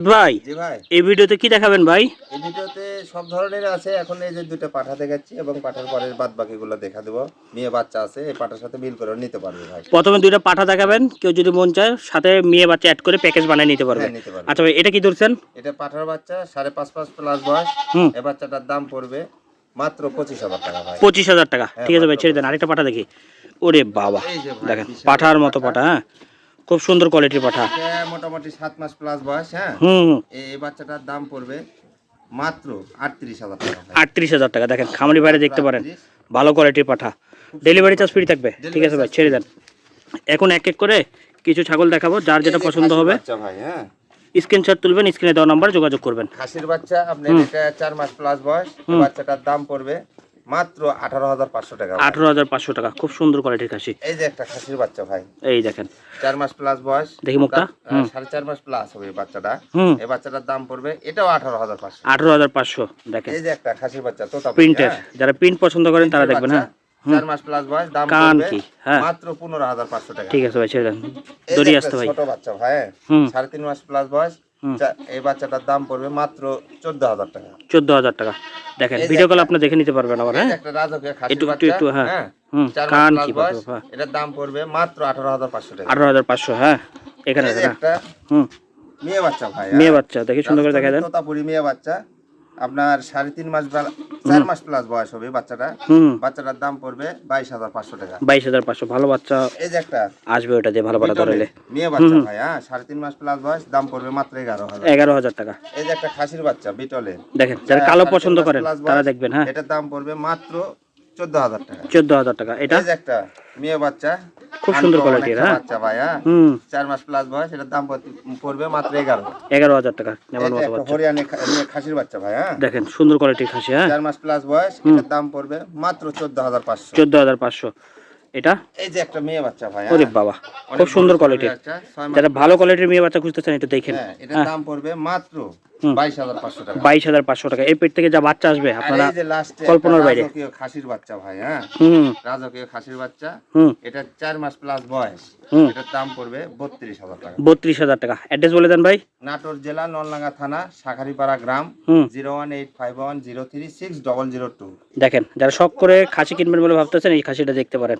ভাই জি ভাই, এই ভিডিওতে কি দেখাবেন ভাই? এই ভিডিওতে সব ধরনের আছে। এখন এই যে দুইটা পাঠা দেখাচ্ছি এবং পাঠার পরের বাদ বাকিগুলো দেখা দেবো। মেয়ে বাচ্চা আছে, এই পাঠার সাথে মিল করে নিতে পারবে ভাই। প্রথমে দুইটা পাঠা দেখাবেন, কেউ যদি মন চায় সাথে মেয়ে বাচ্চা অ্যাড করে প্যাকেজ বানিয়ে নিতে পারবে। হ্যাঁ, নিতে পারবে। আচ্ছা ভাই, এটা কি ধরছেন? এটা পাঠার বাচ্চা 5.5 প্লাস বয়স। হুম, এই বাচ্চাটার দাম পড়বে মাত্র 25,000 টাকা ভাই। 25,000 টাকা। হ্যাঁ, ঠিক আছে ভাই, মাত্র ছেড়ে দেন। আরেকটা পাঠা দেখি। ওরে বাবা, এই যে ভাই, দেখেন বিশাল পাঠার বড় মতো পাঠা। পাঠা। হ্যাঁ, খুব সুন্দর কোয়ালিটির পাঠা। এটা মোটামুটি 7 মাস প্লাস বয়স। হ্যাঁ, হুম হুম, এই বাচ্চাটার দাম পড়বে মাত্র 38,000 টাকা ভাই। 38,000 টাকা। দেখেন খামারি বাইরে মাত্র দেখতে পারেন, 38। ভালো কোয়ালিটির পাঠা। ডেলিভারি চার্জ ফ্রি থাকবে। ঠিক আছে ভাই, Delivery ছেড়ে charge দেন। এখন এক এক করে কিছু ছাগল দেখাবো, যার যেটা এই যে পছন্দ খাসির হবে বাচ্চা ভাই। হ্যাঁ, স্ক্রিনশট তুলবেন, স্ক্রিনে দেওয়া নাম্বার যোগাযোগ করবেন। খাসির বাচ্চা আপনার এটা 4 মাস প্লাস বয়স। এই বাচ্চাটার দাম পড়বে মাত্র 18,500 টাকা ভাই। 18,500 টাকা। খুব সুন্দর কোয়ালিটির খাসি। এই যে একটা খাসির বাচ্চা ভাই, এই দেখেন, 4 মাস প্লাস বয়স। দেখি মুখটা। 4.5 মাস প্লাস হবে এই বাচ্চাটা। হুম, এই বাচ্চাটার দাম পড়বে এটাও 18,500। 18,500। দেখেন এই যে একটা খাসির বাচ্চা তোতাপুরি। প্রিন্টের, যারা প্রিন্ট পছন্দ করেন তারা দেখবেন। হ্যাঁ, 4 মাস প্লাস বয়স, দাম কান পড়বে কি? হ্যাঁ, মাত্র 15,500 টাকা। ঠিক আছে ভাই, ছেড়ে দেন। এই যে দড়ি একটা আসতে ভাই। ছোট বাচ্চা ভাই, হুম 3.5 মাস প্লাস বয়স। হুম, এই বাচ্চাটার দাম পড়বে মাত্র 14,000 টাকা। 14,000 টাকা। দেখেন এই যে ভিডিও কল একটা- আপনি দেখে নিতে পারবেন আবার। এই হ্যাঁ, যে একটা রাজকীয় খাসির একটু একটু বাচ্চা। একটু। হ্যাঁ, হ্যাঁ, হুম, 4 মাস কান প্লাস কি বয়স। বাবা। এটার দাম পড়বে মাত্র 18,500 টাকা। 18,500। হ্যাঁ, এখানে এই যে দেখেন। একটা হুম, মেয়ে বাচ্চা ভাই। মেয়ে বাচ্চা দেখি সুন্দর করে দেখা দেন। তোতাপুরি মেয়ে বাচ্চা, আপনার 3.5 মাস 4 মাস প্লাস বয়স হবে বাচ্চাটা। হুম, বাচ্চাটার দাম পড়বে 22,500 টাকা। 22,500। ভালো বাচ্চা এই যে একটা আসবে ওটা দিয়ে, ভালো পাঠা বিটলের ধরাইলে। মেয়ে বাচ্চা ভাই। হ্যাঁ, 3.5 মাস প্লাস বয়স, দাম পড়বে মাত্র 11,000। 11,000 টাকা। এই যে একটা খাসির বাচ্চা বিটলের, দেখেন যারা কালো 3.5 পছন্দ মাস করেন প্লাস তারা বয়স, দেখবেন। হ্যাঁ, এটার দাম পড়বে মাত্র 14,000 টাকা। 14,000 টাকা। এটা এই যে একটা মেয়ে বাচ্চা, খুব সুন্দর আনকমন কোয়ালিটির। একটা হ্যাঁ, বাচ্চা ভাই। হ্যাঁ, হুম, 4 মাস প্লাস বয়স, এটার দাম পড়বে মাত্র 11। 11,000 টাকা এই নেওয়ার যে মতো একটা বাচ্চা। হরিয়ানা খাসির বাচ্চা ভাই। হ্যাঁ, দেখেন সুন্দর কোয়ালিটির খাসি। হ্যাঁ, 4 মাস প্লাস বয়স, এটার দাম পড়বে মাত্র 14,500। 14,500। এটা এই যে একটা মেয়ে বাচ্চা ভাই। ওরে হ্যাঁ, বাবা, অনেক খুব বড় সুন্দর সড়ো কোয়ালিটির। বাচ্চা, 6 মাস যারা ভালো প্লাস। কোয়ালিটির মেয়ে বাচ্চা খুঁজতেছেন একটু দেখেন। হ্যাঁ, এটার হ্যাঁ, দাম পড়বে মাত্র হুম, 22,500 টাকা। 22,500 টাকা। এই পেট থেকে যা বাচ্চা আসবে আর আপনারা এই যে লাস্টে একটা কল্পনার বাইরে। রাজকীয় খাসির বাচ্চা ভাই। হ্যাঁ, হুম রাজকীয় খাসির বাচ্চা, হুম এটা 4 মাস প্লাস বয়স। হুম, এটার দাম পড়বে 32,000 টাকা। 32,000 টাকা। অ্যাড্রেস বলে দেন ভাই। নাটোর জেলা নলডাঙ্গা থানা শাখারিপাড়া গ্রাম। হুম, 01851036002। দেখেন যারা শখ করে খাসি কিনবেন বলে ভাবতেছেন এই খাসিটা দেখতে পারেন।